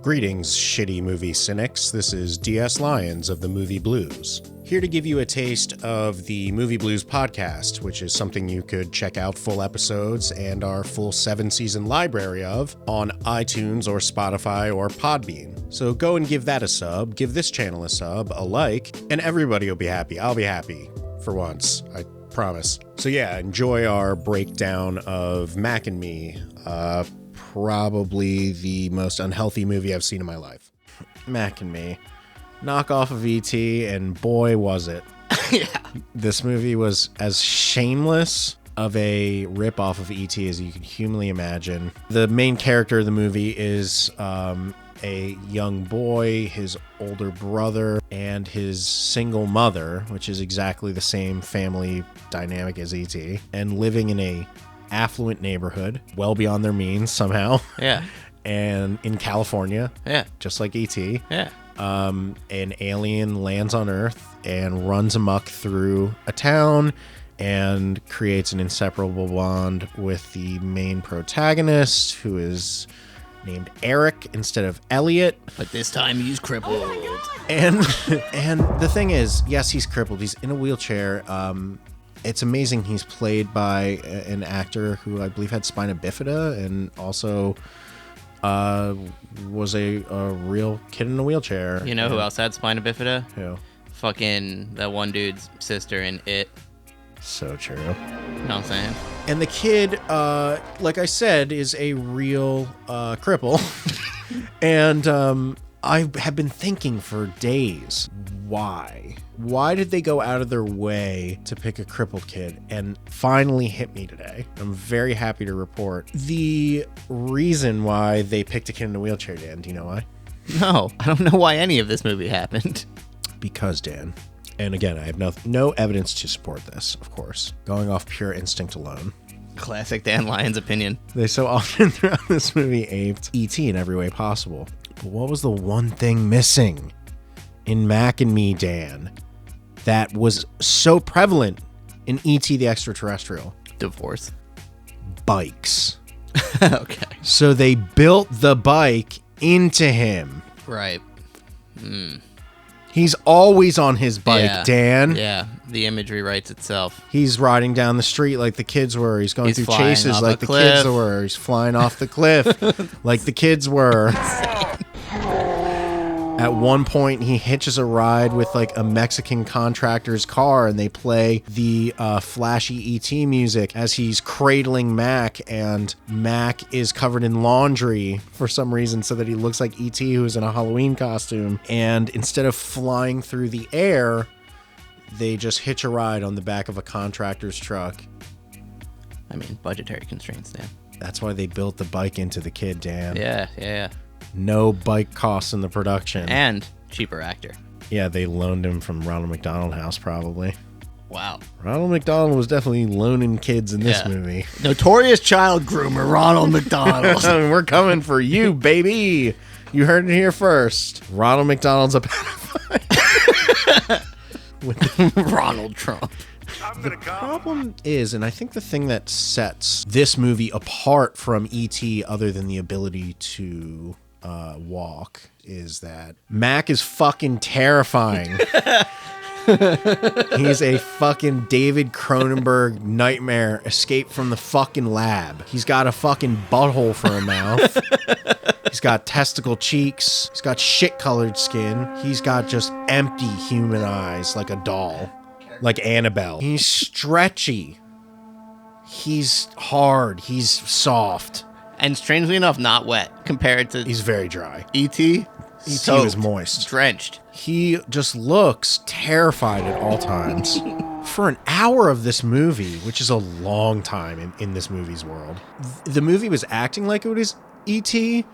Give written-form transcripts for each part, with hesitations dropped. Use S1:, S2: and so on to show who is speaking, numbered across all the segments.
S1: Greetings, shitty movie cynics. This is DS Lyons of the Movie Blues. Here to give you a taste of the Movie Blues podcast, which is something you could check out full episodes and our full 7-season library of on iTunes or Spotify or Podbean. So go and give that a sub, give this channel a sub, a like, and everybody will be happy. I'll be happy for once, I promise. So yeah, enjoy our breakdown of Mac and Me, probably the most unhealthy movie I've seen in my life. Mac and Me. Knockoff of E.T., and boy, was it.
S2: Yeah.
S1: This movie was as shameless of a rip-off of E.T. as you can humanly imagine. The main character of the movie is a young boy, his older brother, and his single mother, which is exactly the same family dynamic as E.T., and living in a affluent neighborhood, well beyond their means somehow.
S2: Yeah.
S1: And in California. Yeah. Just like E.T.
S2: Yeah.
S1: An alien lands on Earth and runs amok through a town and creates an inseparable bond with the main protagonist, who is named Eric instead of Elliot.
S2: But this time he's crippled.
S1: And the thing is, yes, he's crippled. He's in a wheelchair. It's amazing he's played by an actor who I believe had spina bifida and also was a real kid in a wheelchair.
S2: You know who else had spina bifida?
S1: Who?
S2: Fucking that one dude's sister in It.
S1: So true.
S2: You know what I'm saying?
S1: And the kid, like I said, is a real cripple. And I have been thinking for days, why? Why did they go out of their way to pick a crippled kid? And finally hit me today. I'm very happy to report the reason why they picked a kid in a wheelchair, Dan. Do you know why?
S2: No, I don't know why any of this movie happened.
S1: Because, Dan, and again, I have no evidence to support this, of course, going off pure instinct alone.
S2: Classic Dan Lyons opinion.
S1: They so often throughout this movie aped E.T. in every way possible. But what was the one thing missing in Mac and Me, Dan, that was so prevalent in E.T. the Extraterrestrial?
S2: Divorce.
S1: Bikes.
S2: Okay.
S1: So they built the bike into him.
S2: Right.
S1: He's always on his bike,
S2: Yeah.
S1: Dan.
S2: Yeah, the imagery writes itself.
S1: He's riding down the street like the kids were. He's going
S2: He's
S1: through
S2: flying
S1: chases
S2: off
S1: like
S2: a
S1: the
S2: cliff.
S1: kids were. He's flying off the cliff like the kids were. At one point, he hitches a ride with like a Mexican contractor's car, and they play the flashy E.T. music as he's cradling Mac, and Mac is covered in laundry for some reason so that he looks like E.T. who's in a Halloween costume. And instead of flying through the air, they just hitch a ride on the back of a contractor's truck.
S2: I mean, budgetary constraints, Dan.
S1: That's why they built the bike into the kid, Dan.
S2: Yeah.
S1: No bike costs in the production.
S2: And cheaper actor.
S1: Yeah, they loaned him from Ronald McDonald House, probably.
S2: Wow.
S1: Ronald McDonald was definitely loaning kids in this movie.
S2: Notorious child groomer Ronald McDonald.
S1: We're coming for you, baby. You heard it here first. Ronald McDonald's a pedophile. With
S2: Ronald Trump.
S1: The problem is, and I think the thing that sets this movie apart from E.T. other than the ability to walk, is that Mac is fucking terrifying. He's a fucking David Cronenberg nightmare escaped from the fucking lab. He's got a fucking butthole for a mouth. He's got testicle cheeks. He's got shit-colored skin. He's got just empty human eyes like a doll. Like Annabelle. He's stretchy. He's hard. He's soft.
S2: And strangely enough, not wet compared to
S1: He's very dry.
S2: E.T.
S1: E.T. was moist.
S2: Drenched.
S1: He just looks terrified at all times. For an hour of this movie, which is a long time in this movie's world, the movie was acting like it was E.T.,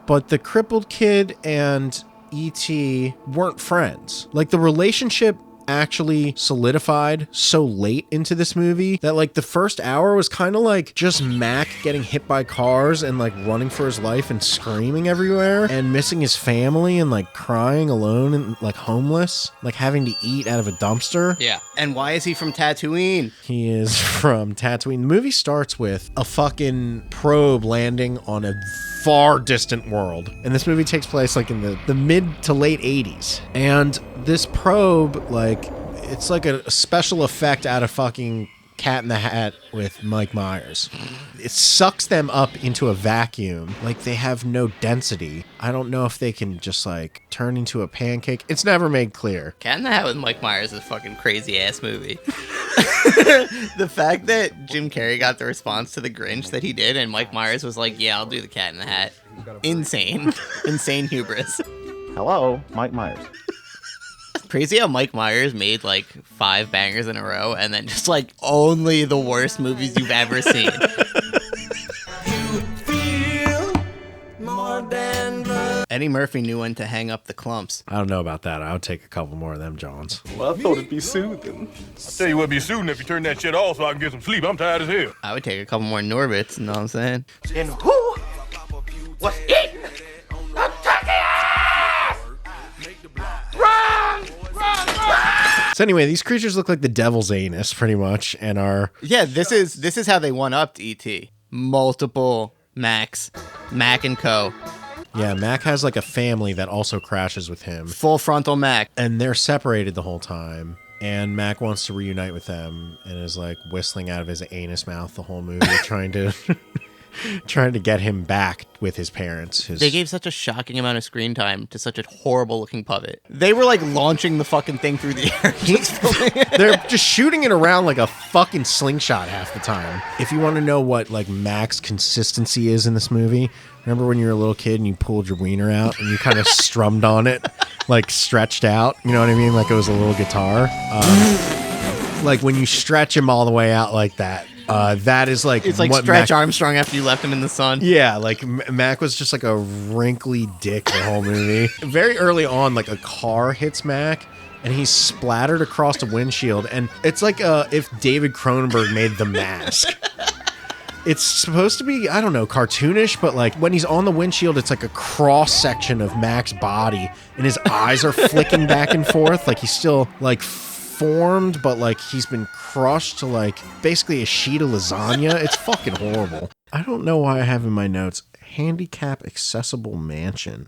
S1: but the crippled kid and E.T. weren't friends. Like, the relationship actually solidified so late into this movie that like the first hour was kind of like just Mac getting hit by cars and like running for his life and screaming everywhere and missing his family and like crying alone and like homeless, like having to eat out of a dumpster.
S2: Yeah. And why is he from Tatooine?
S1: He is from Tatooine. The movie starts with a fucking probe landing on a far distant world. And this movie takes place like in the mid to late 80s. And this probe, like, it's like a special effect out of fucking Cat in the Hat with Mike Myers. It sucks them up into a vacuum. Like, they have no density. I don't know if they can just, like, turn into a pancake. It's never made clear.
S2: Cat in the Hat with Mike Myers is a fucking crazy-ass movie. The fact that Jim Carrey got the response to The Grinch that he did, and Mike Myers was like, yeah, I'll do the Cat in the Hat. Insane. Insane hubris.
S3: Hello, Mike Myers.
S2: Crazy how Mike Myers made like 5 bangers in a row and then just like only the worst movies you've ever seen. Eddie Murphy knew when to hang up the clumps.
S1: I don't know about that. I would take a couple more of them, Johns.
S3: Well, I thought it'd be soothing.
S4: I'll tell you what'd be soothing if you turn that shit off so I can get some sleep. I'm tired as hell.
S2: I would take a couple more Norbits, you know what I'm saying?
S3: And who was eating the turkey ass? Run!
S1: So anyway, these creatures look like the devil's anus, pretty much, and are...
S2: Yeah, this is how they one-upped E.T. Multiple Mac and Co.
S1: Yeah, Mac has like a family that also crashes with him.
S2: Full frontal Mac.
S1: And they're separated the whole time. And Mac wants to reunite with them and is like whistling out of his anus mouth the whole movie, trying to get him back with his parents.
S2: They gave such a shocking amount of screen time to such a horrible looking puppet. They were like launching the fucking thing through the air.
S1: They're just shooting it around like a fucking slingshot half the time. If you want to know what like Mac's consistency is in this movie, remember when you were a little kid and you pulled your wiener out and you kind of strummed on it, like stretched out, you know what I mean? Like it was a little guitar. Like when you stretch him all the way out like that, that is like...
S2: It's like
S1: what
S2: Stretch
S1: Mac,
S2: Armstrong after you left him in the sun.
S1: Yeah, like Mac was just like a wrinkly dick the whole movie. Very early on, like a car hits Mac and he's splattered across the windshield. And it's like if David Cronenberg made The Mask. It's supposed to be, I don't know, cartoonish, but like when he's on the windshield, it's like a cross section of Mac's body and his eyes are flicking back and forth. Like he's still like formed, but like he's been crushed to like basically a sheet of lasagna. It's fucking horrible. I don't know why I have in my notes handicap accessible mansion.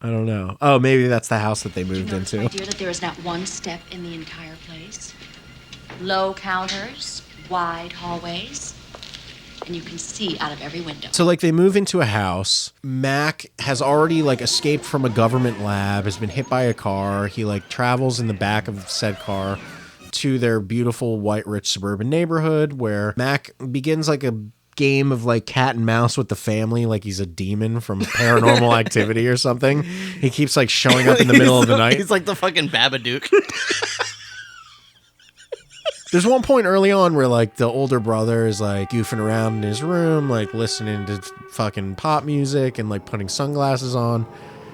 S1: I don't know. Oh, maybe that's the house that they moved into.
S5: My dear, that there is not one step in the entire place. Low counters, wide hallways, and you can see out of every window.
S1: So like they move into a house. Mac has already like escaped from a government lab, has been hit by a car. He like travels in the back of said car to their beautiful white rich suburban neighborhood where Mac begins like a game of like cat and mouse with the family, like he's a demon from Paranormal Activity or something. He keeps like showing up in the middle of the night.
S2: He's like the fucking Babadook.
S1: There's one point early on where like the older brother is like goofing around in his room, like listening to fucking pop music and like putting sunglasses on.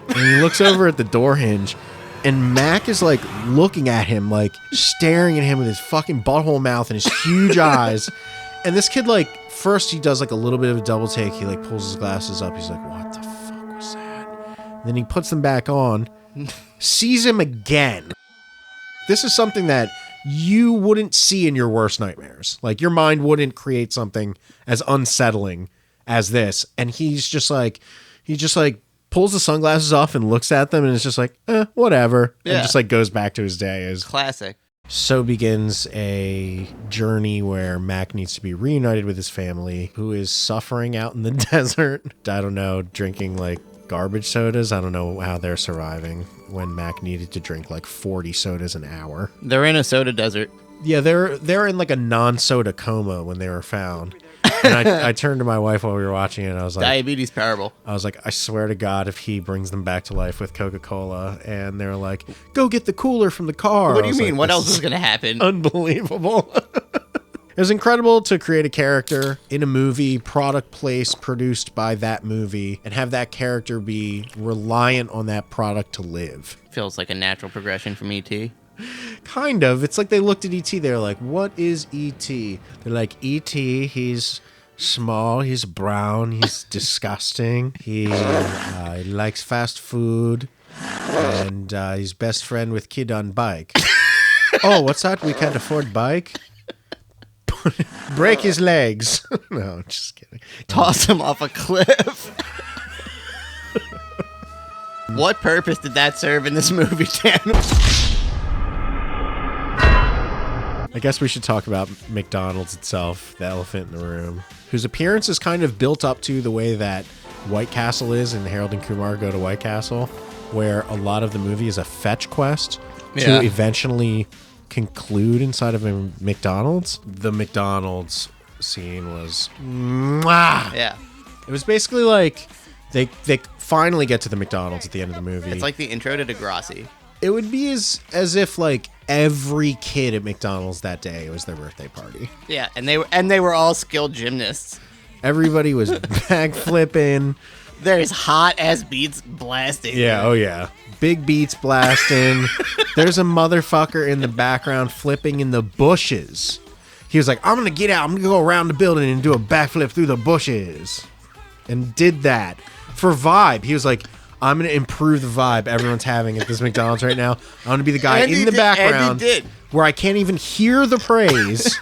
S1: And he looks over at the door hinge and Mac is like looking at him, like staring at him with his fucking butthole mouth and his huge eyes. And this kid, like, first he does like a little bit of a double take. He like pulls his glasses up. He's like, what the fuck was that? Then he puts them back on, sees him again. This is something that you wouldn't see in your worst nightmares. Like your mind wouldn't create something as unsettling as this. And he just like pulls the sunglasses off and looks at them and is just like, whatever.
S2: Yeah.
S1: And just like goes back to his day as
S2: Classic.
S1: So begins a journey where Mac needs to be reunited with his family, who is suffering out in the desert. I don't know, drinking like garbage sodas. I don't know how they're surviving when Mac needed to drink like 40 sodas an hour.
S2: They're in a soda desert.
S1: Yeah, they're in like a non-soda coma when they were found. And I turned to my wife while we were watching it and I was like...
S2: Diabetes parable.
S1: I was like, I swear to God, if he brings them back to life with Coca-Cola, and they're like, go get the cooler from the car.
S2: What do you mean?
S1: Like,
S2: What else is going to happen?
S1: Unbelievable. It was incredible to create a character in a movie, product placed, produced by that movie, and have that character be reliant on that product to live.
S2: Feels like a natural progression from E.T.
S1: Kind of. It's like they looked at E.T. They're like, what is E.T.? They're like, E.T., he's small, he's brown, he's disgusting. He likes fast food, and he's best friend with kid on bike. Oh, what's that? We can't afford bike? Break his legs. No, just kidding.
S2: Toss him off a cliff. What purpose did that serve in this movie, Dan?
S1: I guess we should talk about McDonald's itself, the elephant in the room, whose appearance is kind of built up to the way that White Castle is in Harold and Kumar Go to White Castle, where a lot of the movie is a fetch quest to eventually conclude inside of a McDonald's. The McDonald's scene was mwah!
S2: Yeah.
S1: It was basically like they finally get to the McDonald's at the end of the movie.
S2: It's like the intro to Degrassi.
S1: It would be as if like every kid at McDonald's that day, it was their birthday party.
S2: Yeah, and they were all skilled gymnasts.
S1: Everybody was bag flipping.
S2: There's hot ass beats blasting.
S1: Yeah, oh yeah. Big beats blasting. There's a motherfucker in the background flipping in the bushes. He was like, I'm gonna get out, I'm gonna go around the building and do a backflip through the bushes. And did that. For vibe. He was like, I'm going to improve the vibe everyone's having at this McDonald's right now. I'm going to be the guy in the background where I can't even hear the praise,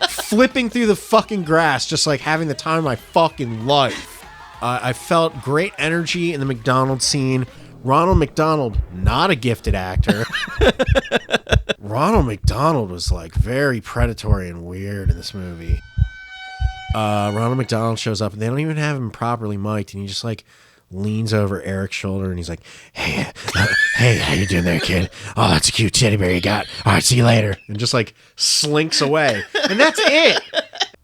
S1: flipping through the fucking grass, just like having the time of my fucking life. I felt great energy in the McDonald's scene. Ronald McDonald, not a gifted actor. Ronald McDonald was like very predatory and weird in this movie. Ronald McDonald shows up and they don't even have him properly mic'd, and he just like leans over Eric's shoulder and he's like, hey, how you doing there, kid? Oh, that's a cute teddy bear you got. All right, see you later. And just like slinks away. And that's it.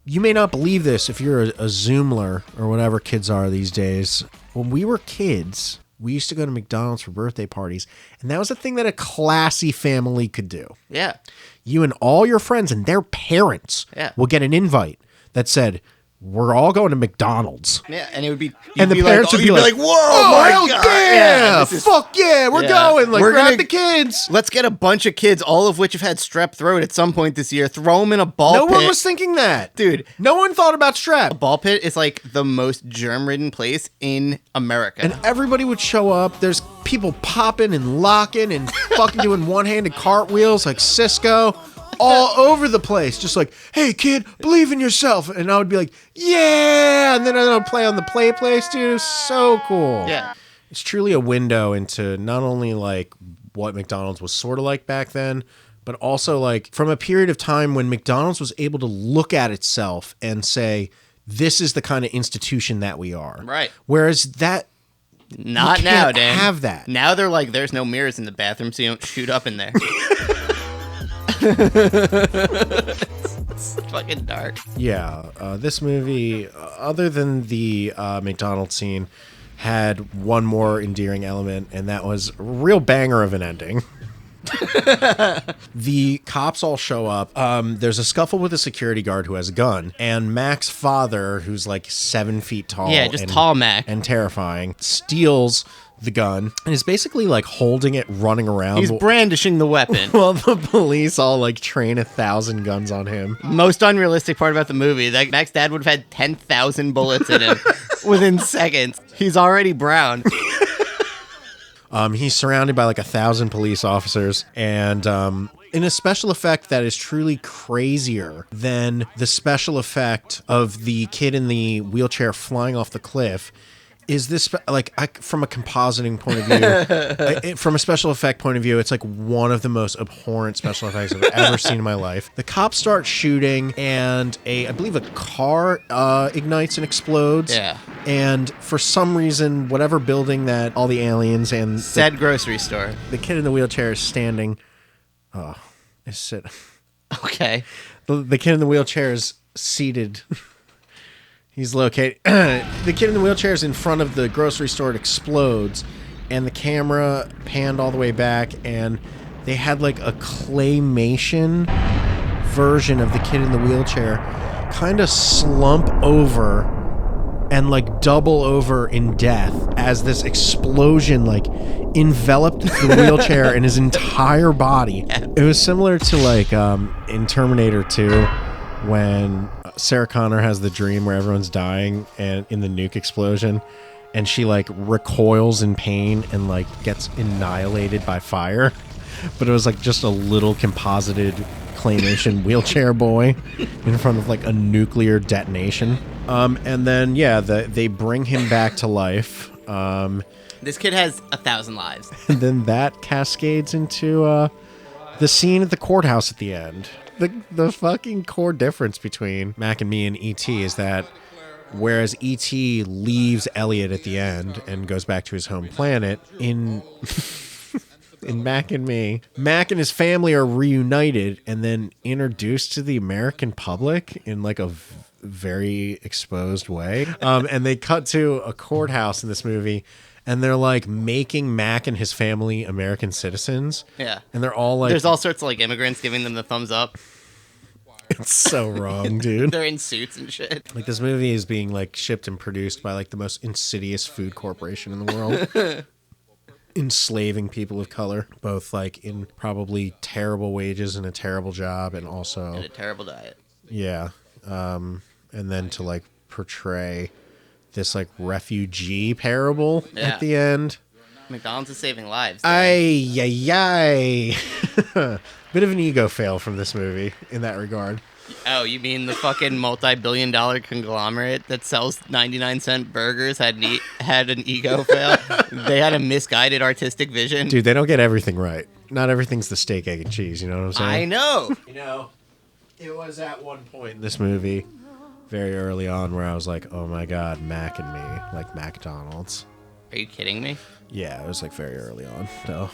S1: You may not believe this if you're a Zoomler or whatever kids are these days. When we were kids, we used to go to McDonald's for birthday parties, and that was a thing that a classy family could do.
S2: Yeah.
S1: You and all your friends and their parents will get an invite that said, we're all going to McDonald's.
S2: Yeah, and it would be,
S1: and the parents would be like, whoa,
S2: oh
S1: my
S2: God.
S1: Yeah, fuck yeah, we're going. Like, grab the kids.
S2: Let's get a bunch of kids, all of which have had strep throat at some point this year, throw them in a ball pit.
S1: No one was thinking that.
S2: Dude.
S1: No one thought about strep.
S2: A ball pit is like the most germ-ridden place in America.
S1: And everybody would show up. There's people popping and locking and fucking doing one-handed cartwheels like Cisco. All over the place, just like, hey kid, believe in yourself. And I would be like, yeah, and then I would play on the place, dude. It was so cool.
S2: Yeah.
S1: It's truly a window into not only like what McDonald's was sort of like back then, but also like from a period of time when McDonald's was able to look at itself and say, this is the kind of institution that we are.
S2: Right.
S1: Whereas that
S2: not now, Dan.
S1: Have that.
S2: Now they're like, there's no mirrors in the bathroom, so you don't shoot up in there. It's fucking dark.
S1: Yeah, this movie, other than the McDonald's scene, had one more endearing element, and that was a real banger of an ending. The cops all show up. There's a scuffle with a security guard who has a gun, and Mac's father, who's like 7 feet tall,
S2: tall Mac,
S1: and terrifying, steals the gun and is basically like holding it, running around.
S2: He's brandishing the weapon.
S1: Well, the police all like train 1,000 guns on him.
S2: Most unrealistic part about the movie, that Mac's dad would have had 10,000 bullets in him within seconds. He's already brown.
S1: He's surrounded by like 1,000 police officers, and in a special effect that is truly crazier than the special effect of the kid in the wheelchair flying off the cliff. Is this from a compositing point of view, from a special effect point of view, it's like one of the most abhorrent special effects I've ever seen in my life. The cops start shooting, and I believe a car ignites and explodes.
S2: Yeah.
S1: And for some reason, whatever building that all the aliens and
S2: said grocery store,
S1: the kid in the wheelchair is standing. Oh, is sitting.
S2: Okay.
S1: The kid in the wheelchair is seated. He's located. The kid in the wheelchair is in front of the grocery store. It explodes, and the camera panned all the way back, and they had like a claymation version of the kid in the wheelchair kind of slump over and like double over in death as this explosion like enveloped the wheelchair and his entire body. It was similar to like in Terminator 2 when Sarah Connor has the dream where everyone's dying and in the nuke explosion, and she like recoils in pain and like gets annihilated by fire. But it was like just a little composited claymation wheelchair boy in front of like a nuclear detonation. And then they bring him back to life.
S2: This kid has 1,000 lives.
S1: And then that cascades into the scene at the courthouse at the end. The fucking core difference between Mac and Me and E.T. is that whereas E.T. leaves Elliot at the end and goes back to his home planet, in Mac and Me, Mac and his family are reunited and then introduced to the American public in like a very exposed way. And they cut to a courthouse in this movie, and they're like making Mac and his family American citizens.
S2: Yeah.
S1: And they're all like...
S2: There's all sorts of like immigrants giving them the thumbs up.
S1: It's so wrong, dude.
S2: They're in suits and shit.
S1: Like, this movie is being like shipped and produced by like the most insidious food corporation in the world. Enslaving people of color, both like in probably terrible wages and a terrible job, and also...
S2: And a terrible diet.
S1: Yeah. And then to like portray this like refugee parable at the end.
S2: McDonald's is saving lives.
S1: Ay. Bit of an ego fail from this movie in that regard.
S2: Oh, you mean the fucking multi-billion-dollar conglomerate that sells 99-cent burgers had an ego fail? They had a misguided artistic vision?
S1: Dude, they don't get everything right. Not everything's the steak, egg, and cheese, you know what I'm saying?
S2: I know.
S1: You know, it was at one point in this movie, very early on, where I was like, oh my god, Mac and Me, like McDonald's.
S2: Are you kidding me?
S1: Yeah, it was like very early on, so.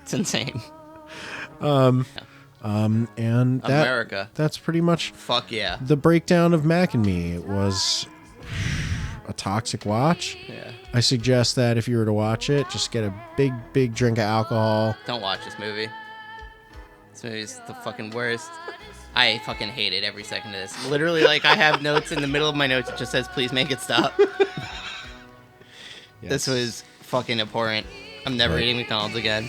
S2: It's insane.
S1: And
S2: America.
S1: that's pretty much
S2: Fuck yeah.
S1: the breakdown of Mac and Me. It was a toxic watch.
S2: Yeah.
S1: I suggest that if you were to watch it, just get a big drink of alcohol.
S2: Don't watch this movie. This movie's the fucking worst. I fucking hate it every second of this. Literally, like, I have notes in the middle of my notes. It just says, please make it stop.
S1: Yes.
S2: This was fucking abhorrent. I'm never eating McDonald's again.